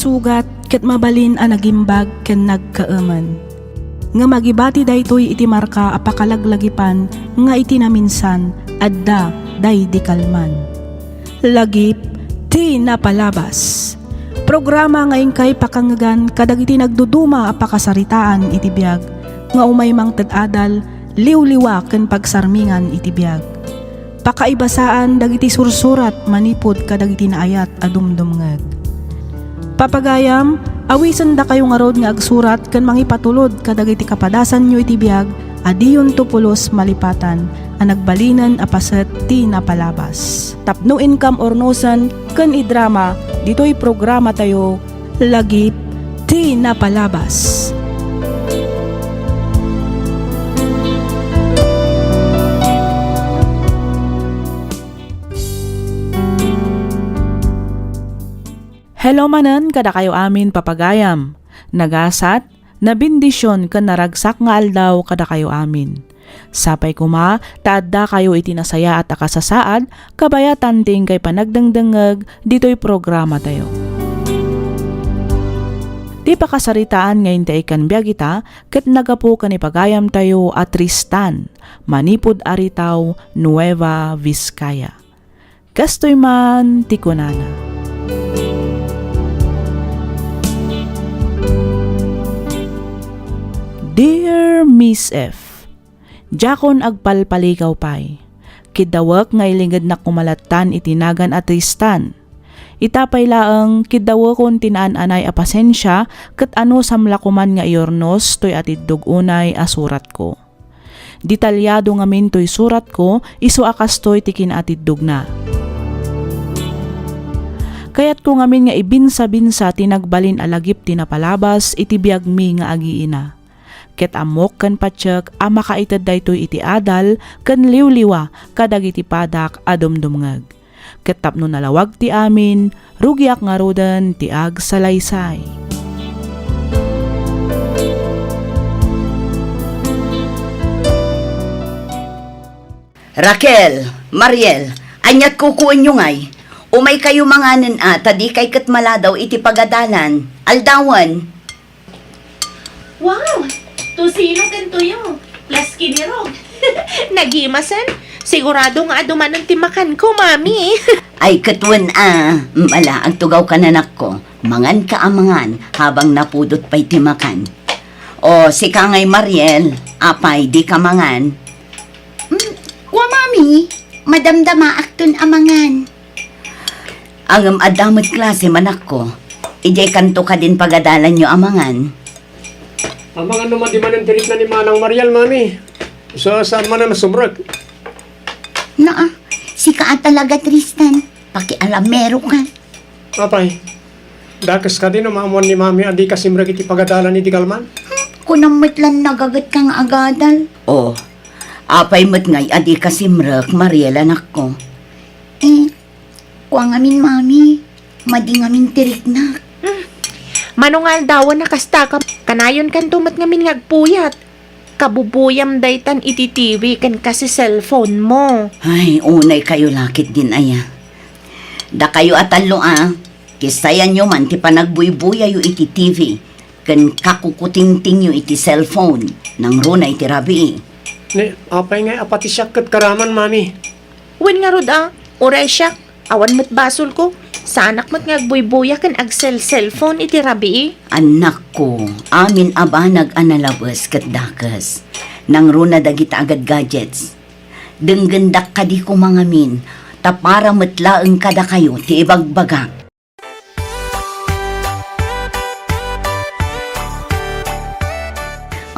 sugat ket mabalin a nagimbag ken nagkaaman. Nga magibati daytoy iti marka a pakalaglagipan nga iti naminsan adda day di kalman. Lagip ti napalabas. Programa ngayon kay pakangagan kadagiti nagduduma a pakasaritaan iti biag nga umay mang tadadal liwliwa ken pagsarmingan iti biag. Pakaibasaan dagiti sursurat manipod kadagiti naayat a dumdumngeg. Papagayam, awisan da kayo nga rod nga agsurat ken mangipatulod kadagiti kapadasan nyo iti biag adiyon tupulos malipatan a nagbalinan a paset ti napalabas. Tapno income ornosan ken idrama ditoy programa tayo lagip ti napalabas. Hello manen kada kayo amin papagayam. Nagasat, nabindisyon ken naragsak nga aldaw kada kayo amin. Sapay kuma, taadda kayo iti nasaya at akasasaad, kabayatan ting kay panagdangdangag dito'y programa tayo. Di pakasaritaan ngayon tayo kan biag ita, ket nagapu kan ipagayam tayo at Tristan, manipod aritaw, Nueva Vizcaya. Kastoy man, tikunana. Dear Miss F, Jakon agpalpaligaw pay. Kidawak nga ilingad na kumalatan itinagan at Tristan. Itapay laang kidawakon tinaan-anay a pasensya ket ano samlakuman nga iornos toy atidog unay asurat ko. Detalyado nga mintoy surat ko isu akas toy tikin atidog na. Kayat ko ngamin nga ibinsa-binsa tinagbalin alagip tinapalabas iti biag mi nga agiina. Ket amok ken patsek a makaitad daytoy iti adal ken liwliwa kadagiti padak a dumdumngeg. Ket tapno nalawag ti amin, rugiak nga roden ti ag salaysay. Raquel, Mariel, anyat kukuan nyo ngay. Umay kayo manganan tadi kay ket maladaw iti pagadalan. Aldawan. Wow! Tusino ken tuyo. Plus kinirog. Nagimasan? Sigurado nga aduman ang timakan ko, mami. Ay katwan mala ang tugaw kananak ko. Mangan ka amangan habang napudot pa'y timakan. O si Kangay Mariel, apay di ka mangan. Wa mami, madamdama akton amangan. Ang adamot klase manak ko. Ijay kanto ka din pagadalan nyo amangan. Amangan naman di man ang tirit na ni Manang Mariel, mami. Saan man na nasumrag? Naa, si kaa talaga Tristan. Pakialamero ka. Apay, dakas ka din umamuan ni mami adi ka simrag iti pagadalan ni Digalman? Kunamit lang nagagat kang agadal. O, apay mo't ngay adi ka simrag, Mariel anak ko. Kuang amin mami. Madi ngamin tirik na. Manungal dawan na kastaka. Kanayon kan tumat ngamin ngagpuyat. Kabubuyam daytan iti TV kan kasi cellphone mo. Ay, unay kayo lakit din aya. Da kayo atalo kisayan nyo man ti panagbuy-buya yu iti TV. Kan kakukuting-ting yu iti cellphone. Nang runa iti rabi. Ni, apay ngay apati siya kat karaman, mami. Wen nga rod uray siya. Awan mo't basol ko. Sa anak mo't ngagbuy-buya kan cellphone iti rabi. Anak ko, amin aba nag-analabas kat dakas. Nang runa dagita agad gadgets. Denggendak ka di ko mangamin. Tapara matlaeng kada kayo ti ibagbaga.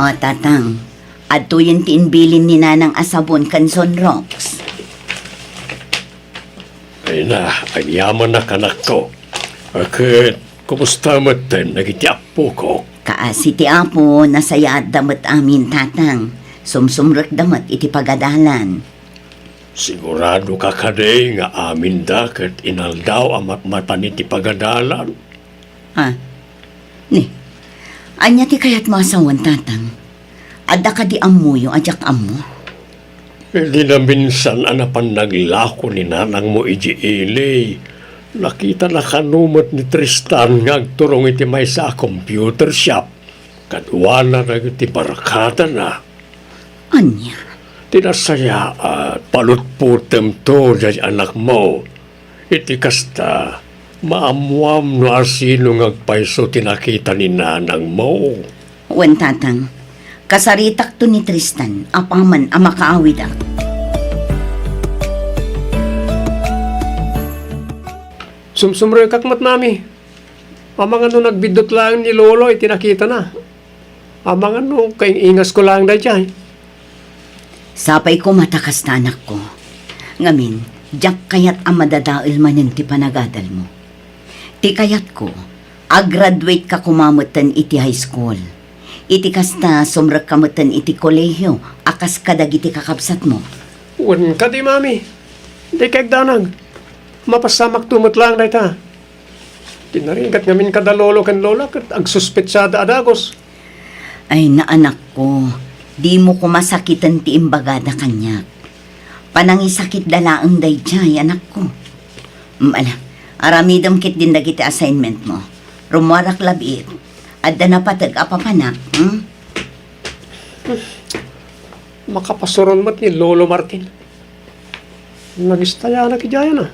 O tatang, adto yung tiinbilin ni nanang asabon kan Sonrox. Ay na, ang yaman na kanak ko. Akit, kumusta mo din, nagitiapo ko. Kaasi ti apo, nasaya at damat amin tatang. Sumsumrek damat iti pagadalan. Sigurado ka kaday nga amin dakat inaldaw ang matmatan iti pagadalan. Ni, anya ti kayat masawan tatang. Adda ka di amuyo, ajak amo. Hindi na minsan anapan naglako ni nanang mo iji ilay. Nakita na kanumot ni Tristan nga agturong iti may sa computer shop. Kadwana na iti barakada na. Anya, Tinasaya at palutputem to jay anak mo. Iti kasta maamuam no asino ngagpaiso tinakita ni nanang mo. wen tatang, kasaritak to ni Tristan, apaman ang makaawid ak. Sumsumroy kakmat mami. Amang ano nagbidot lang ni Lolo, itinakita na. Amang ano, kayong ingas ko lang dahil dyan. Sapay ko matakas na anak ko. Ngamin, diyak kayat ang madadail manin ti panagadal mo. Ti kayat ko, graduate ka kumamutan iti high school. Iti kasta sumrak kamutan iti kolehiyo, akas kadag iti kakabsat mo. Wan ka di mami. Di kagdanag. Mapasamak tumot lang dahil ta. Tinaringat ngamin kada lolo kan lola kat agsuspetsada adagos. Ay na anak ko, di mo ko masakitan ti imbagada kanyak. Panangisakit dalaang dayjay, anak ko. Aramidam kit din dagiti assignment mo. Rumuarak labit. Adda na patag apapanak. Makapasuron mat ni Lolo Martin. Nagistaya na kijaya na.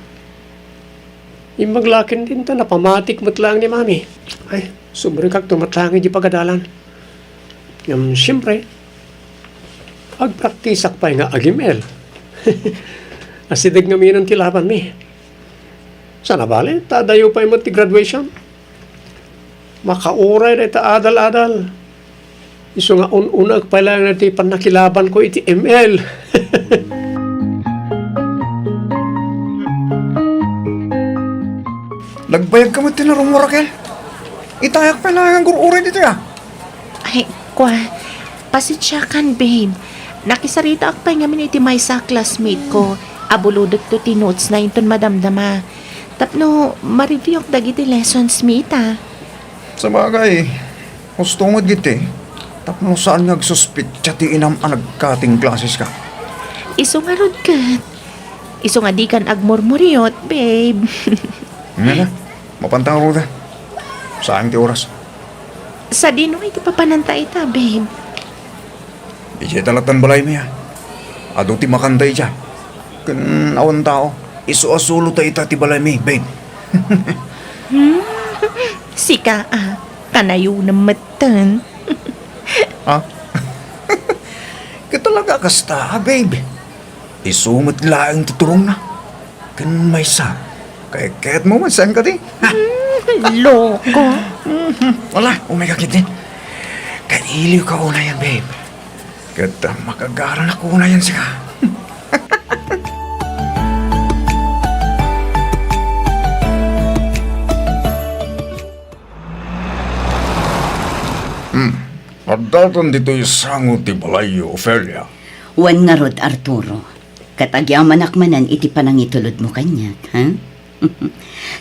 Imaglakin din ta, napamatik mat lang ni mami. Ay, subrikag tumatlangin di pagadalan. Siyempre, agpraktisak pa nga agimel. Asidag nga minan tilapan mi. Sana bale, tadayo pa yung ti graduation. Makauray na ita adal-adal. Iso nga unag pa lang na ti panakilaban ko iti ML. Nagbayag ka mo tinarong mo, Raquel. Itayak pa lang ang gururay dito ya. Ay, kwa, pasensya kan, babe. Nakisarita ak pa nga iti may sa classmate ko. Abuludot to ti notes na inton madamdama. Tapno, ma-review ak dagiti lessons mita. Sa bagay, gusto mo giti. Tapno saan nagsuspit ti inam ang nagkating klases ka. Iso nga rod kat. Iso nga di kan agmurmuryot, babe. Nga na, mapantang ruda. Saan ti oras? Sa dino iti papananta ita, babe. Di siya talatan balay mo ya. Ado ti makantay siya. Kan awan tao, iso-asulo ta ita ti balay mi, babe. Sika, kanayo na matan. Ha? Katalaga kasta, babe. Isumot laang tuturong na. Kan may sa. Kaya kahit mo man saan ka di. Ha? Loko. Wala, umigakit din. Kailiw ka una yan, babe. Kata makagaran ako una yan sika. At datan dito'y sango ti balayo, Ophelia. Wan nga rod, Arturo. Katagyaman akmanan iti panangitulod mo kanyak, ha?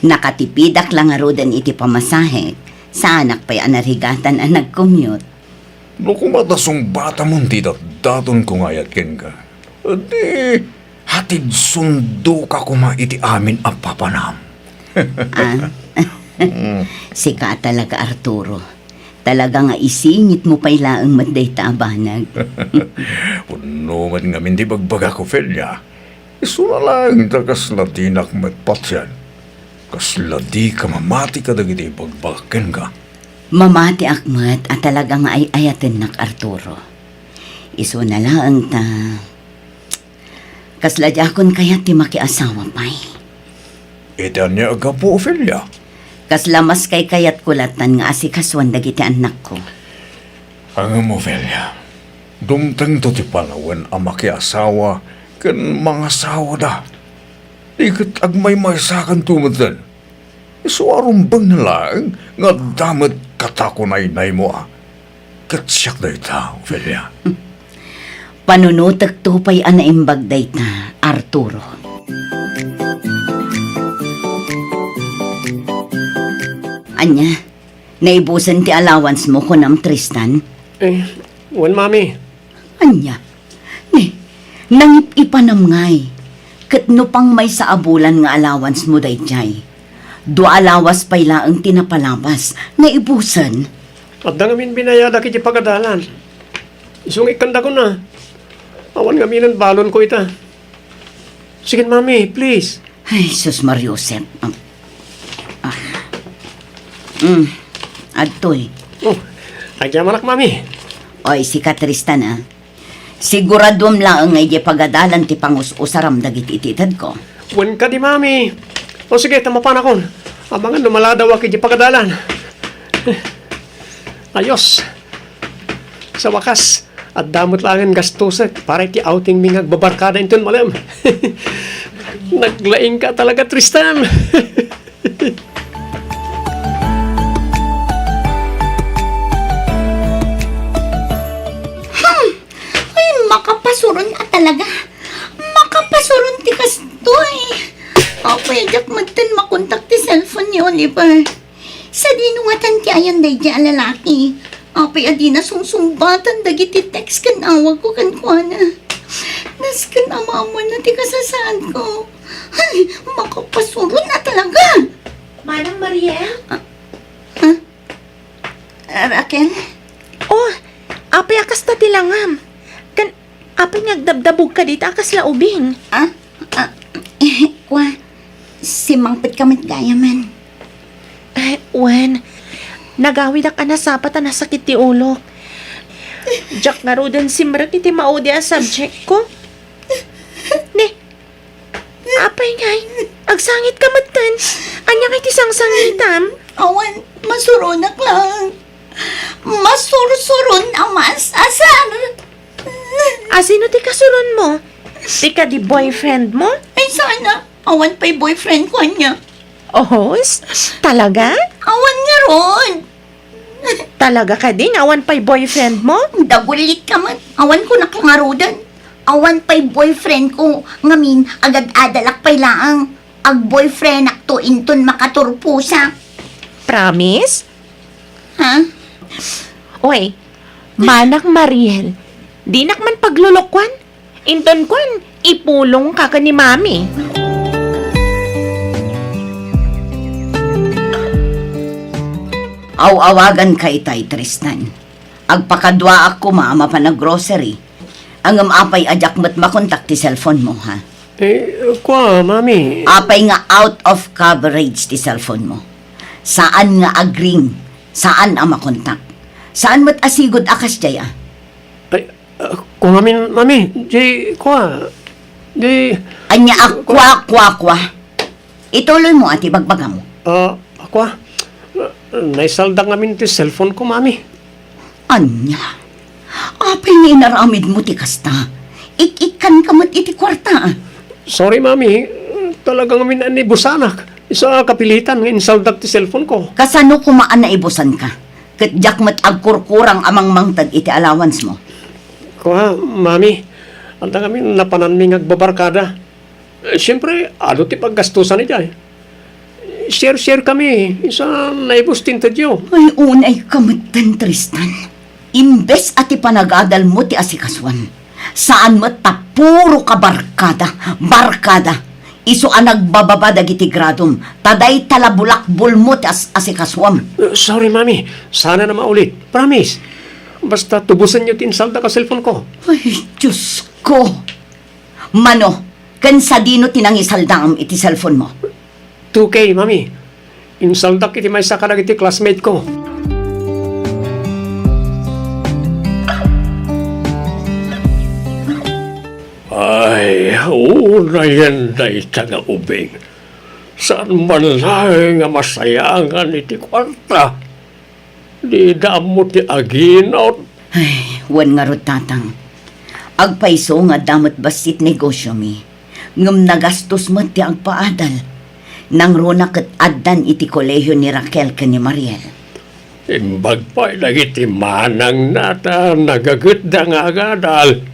Nakatipidak lang nga rodan iti pamasahe. Sa anak pa'y anarigatan ang nag-commute. No kumatasong bata mong ti daton kung ayat ken ka. Adi, hatid sundo ka kuma iti amin ang papanam. Sika talaga, Arturo. Talaga nga isingit mo pa'y laang matday taabanag. Puno man nga hindi bagbaga ko, Ophelia. Isura lang takas na tinak matpatyan. Kasla di ka mamati ka dagiti pagbakaken ka. Mamati akmat at talaga nga ay ayatin nak, Arturo. Iso na lang ta. Kasla di akon kaya ti makiasawa pa'y. Ita niya aga po, Ophelia. Kaslamas kay kayat kulatan nga asikaswan dagiti anak ko. Ang mo, Ophelia. Dumtang to ti panawan ang makiasawa kan mga asawa da. Ikat agmay maisakan tumudan. Isuarong bang na lang nga damat katakunay-nay mo Kat siyak da ita, Ophelia. Panunutag tupay anaimbag dayta, Arturo. Anya, naibusan ti allowance mo kunam Tristan? Wan mami. Anya, nangip-ipanam ngay. Kat no pang may sa abulan nga allowance mo dayjay. Dua lawas pa ang tinapalawas na ibusan. At da ngamin binayada kiti pagadalan. Isong ikanda ko na. Awan ngamin balon ko ita. Sige, mami, please. Ay, sus Mariosep. Adtoy. Oh, agyaman mami. Oy, si Tristan Siguradom lang ang di pagadalan ti pangus-usaram dagiti ititad ko. Wen ka di, mami. O sige, tamapan akon. Amangan numaladaw aki di pagadalan. Ayos. Sa wakas, at damot lang ang gastuset para iti outing mi ngagbabarkada inton malam. Naglaing ka talaga, Tristan. Ay, makapasuron na talaga. Makapasuron ti kastoy. Apay, jak magtan makontak ti cellphone ni Oliver. Sa dinungatan ti ayan day di alalaki. Apay, adi na sungsumbatan dagiti text kan awag ko kan kuana. Nas kan amaman na ti kasasaan ko. Ay, makapasuron na talaga. Manang Mariel? Raquel? Oh, apay akas ta tilangam. Kan, apay ngagdabdabog ka dito akas laubing. Kwa, si Mangpit kamit gaya man. Ay, Wen, nagawid ak anasapat na sakit ti ulo. Jack nga ro din simrak iti maudi ang subject ko. Ne, apay ngay, agsangit ka matan. Anya kay ti sangsangitam. Awan, masuronak lang. Masursuron ang masasar. Asino ti kasuron mo? Ti ka di boyfriend mo? Ay sana, awan pa'y boyfriend ko niya. Oh, talaga? Awan nga ron. Talaga ka din? Awan pa'y boyfriend mo? Dagulit ka man. Awan ko naklangarudan. Awan pa'y boyfriend ko. Ngamin, agad adalak pa'y laang. Ag boyfriend akto inton makaturpusa. Promise? Ha? Oy, manak Mariel, di nak man paglulokwan. Inton kwan, ipulong ka ni mami. Aw-awagan ka itay, Tristan. Agpakadwa ako maama pa na grocery. Ang apay ajak mo't makontak ti cellphone mo, ha? Kwa, mami. Apay nga out of coverage ti cellphone mo. Saan nga agring? Saan ang makontak? Saan mo't asigod akas jaya? Ay, kwa, mami. Di, kwa. Di, Anya kwa. Ituloy mo ati bagbagam. kwa. Naisalda ngamin ti cellphone ko, mami. Anya? Apay ni inaramid mo ti kasta. Ik-ikan ka mo't iti kwarta. Sorry, mami. Talagang ngamin anibusanak. Isa kapilitan nga insaldak ti cellphone ko. Kasano kumaan na ibusan ka? Katjak mo't agkurkurang amang mangtag iti allowance mo. Kwa, mami. Anda ngamin napanan mi ngagbabarkada. Siyempre, ano ti paggastusan ni Jay? Share kami. Isa naibus tintadyo. Ay, unay kamitan, Tristan. Imbes ati panagadal mo ti asikaswan. Saan mo puro ka barkada. Iso ang nagbababa dagiti gradum. Taday talabulakbol mo ti asikaswam. Sorry, mami. Sana na maulit. Promise. Basta tubusan niyo tinsalda ka cellphone ko. Ay, Diyos ko. Mano, kansa dino tinangisalda ang iti cellphone mo? 2K, mami. Insaldak iti may sakalag iti classmate ko. Ay, una yan na itaga ubing. Saan man lang nga masayangan iti kwarta. Di damot ti aginot. Ay, wan nga rod tatang. Agpaiso nga damot basit negosyo mi. Ngam nagastos mo ti agpaadal. Nang runa kat addan iti kolehiyo ni Raquel ka ni Mariel. Imbag pa'y nagiti manang nata nagaganda nga agadal.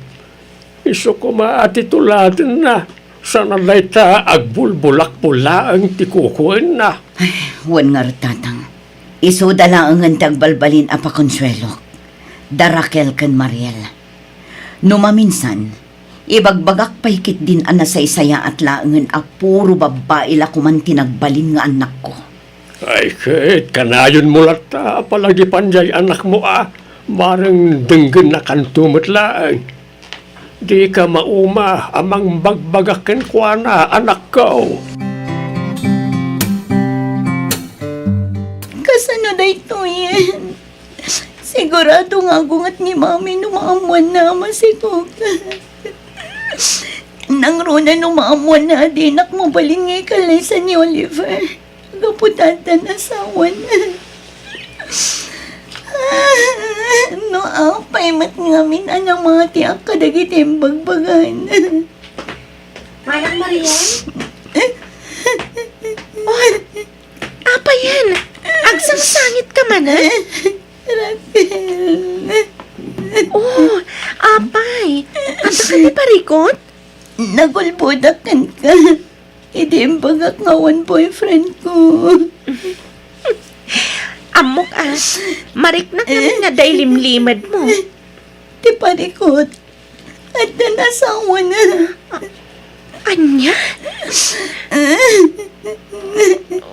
Iso ko maatitulatin na. Sana na'y ta agbulbulak pula ang tikukuin na. Ay, wan nga rod tatang. Iso dala ang tagbalbalin apa konsuelo. Da Raquel kan Mariel. Numaminsan, Ibagbagak paikit din ana sa isaya at laangan a puro babae la kuman tinagbalin nga anak ko. Ay, kahit kanayon mo lata, palagi panjay anak mo marang denggan na kantumot lang. Di ka mauma, amang bagbagakin ko anak ko. Kasano da ito yan? Sigurado nga gungat ni mami numaamuan na masikog. Nang runa numaamuan na dinak mo balin ngay kalaysa ni Oliver. Gaputatan asawa na. No, apay mat ngamin anang mga tiyak kadagitim bagbagan. Manang Marian? Oh, apa yan? Agsang sangit ka man, ha? Raquel. Oh, apay. Anta ka ni parikot? Nagulbudakan ka. Idimbagak ngawan boyfriend ko. Amok marik na kami nga dailimlimad mo. Di parikot. At nanasawa na. Anya?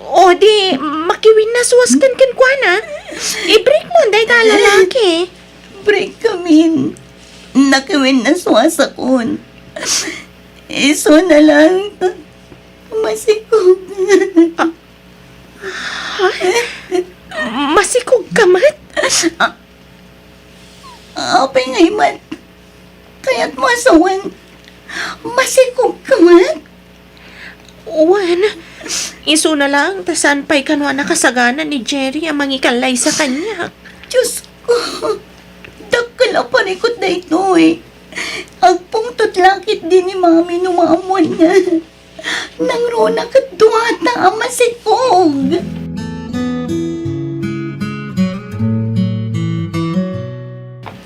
O di, makiwin na suwaskan kan kwa na. I-break mo, day ta lalaki. Break kami. Nakiwin na suwasakon. Iso na lang. Masikog. Masikog ka mat? Apay ngay man. Kaya't mo asawan. Masikog ka man. Uwan, iso na lang, tasan pa'y kanwa nakasagana ni Jerry ang mangikalay sa kanya. Diyos ko. Dakala parikot na ito eh. Agpungtot lakit din ni mami numamon niya. Nang rona kat duwata ang masikog.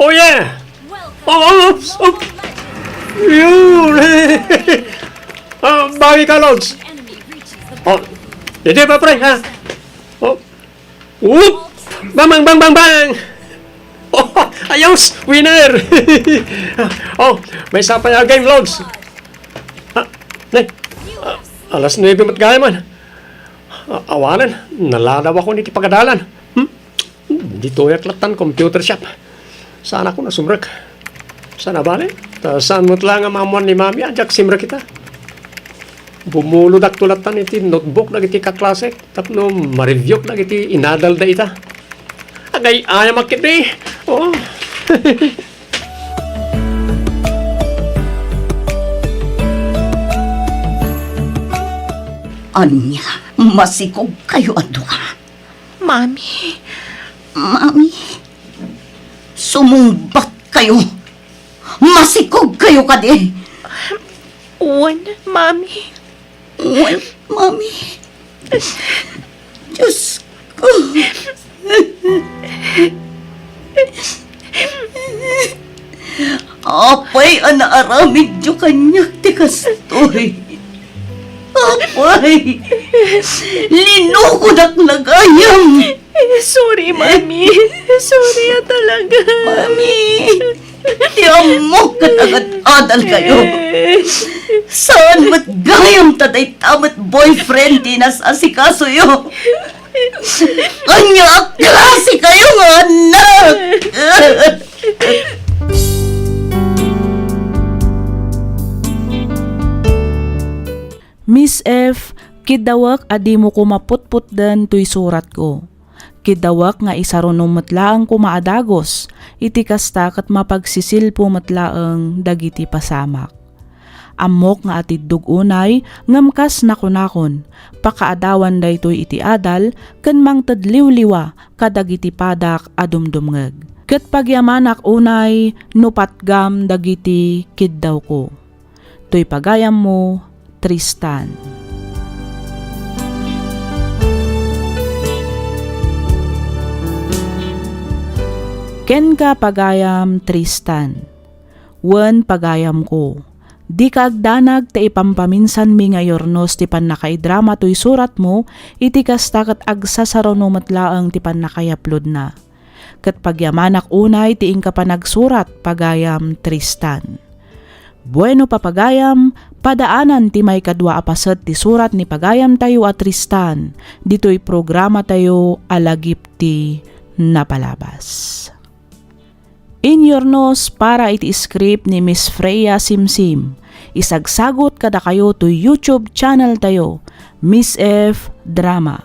Oh yeah! Oh! Yun! Bawi ka, Lods! Oh, hindi pa, pre, ha? Oh! Whoop! Bang, bang, bang, bang, bang! Oh, ayos! Winner! Oh, may isa pa yung game, Lods! Nay, alas 9 mat gaya man. Awanan, naladaw ako niti pagadalan. Dito yaklatan computer shop. Sana ako nasumrak. Sana bale? Saan mo't lang ang mamuan ni mami, ajak simra kita. Bumulod ak tulatan iti notebook na iti kaklasek. Tapno ma-review na iti inadal da ita. Agay ayam akit eh. Oh. Anya, masikog kayo ato Mami, Mami, sumungbat kayo. Masikog kayo kadi. uwan, Mami. Well, Mami. Diyos ko. Apay, anaaramid yung kanya, tikastoy. Apay, linukod ak nagayam. Sorry, Mami. Sorry talaga. Mami, di amok katagat-adal kayo. Saan mat gayam tatay tamat boyfriend asikaso yo. Kanya klase kayo nga anak. Miss F, kidawak adi mo kumaputput den tuy surat ko. Kidawak nga isarunom matlaang kumaadagos, iti kasta kat mapagsisilpo matlaang dagiti pasamak. Amok nga atid dugunay, ngamkas nakunakon, pakaadawan daytoy iti adal, ken mangtadliwliwa kadagiti padak adumdumngeg. Ket pagyamanak unay, nupatgam dagiti kiddaw ko. Tuy pagayam mo, Tristan. Ken ka pagayam, Tristan. Wen pagayam ko. Di ka agdanag ta ipampaminsan mi nga yornos ti pannakaidrama to'y surat mo, iti kasta kat agsasaraw no matlaang ti pannakayaplod na. Kat pagyamanak unay ti ingka pa nagsurat pagayam, Tristan. Bueno papagayam, padaanan ti may kadwa apaset ti surat ni Pagayam tayo at Tristan. Dito'y programa tayo alagip ti napalabas. Inyornos para iti script ni Miss Freya Simsim. Isagsagot kada kayo to YouTube channel tayo, Miss F Drama.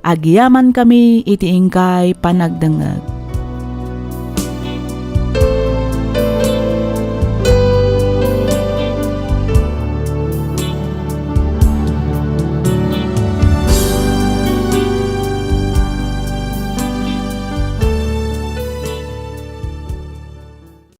Agyaman kami iti ingkay panagdangag.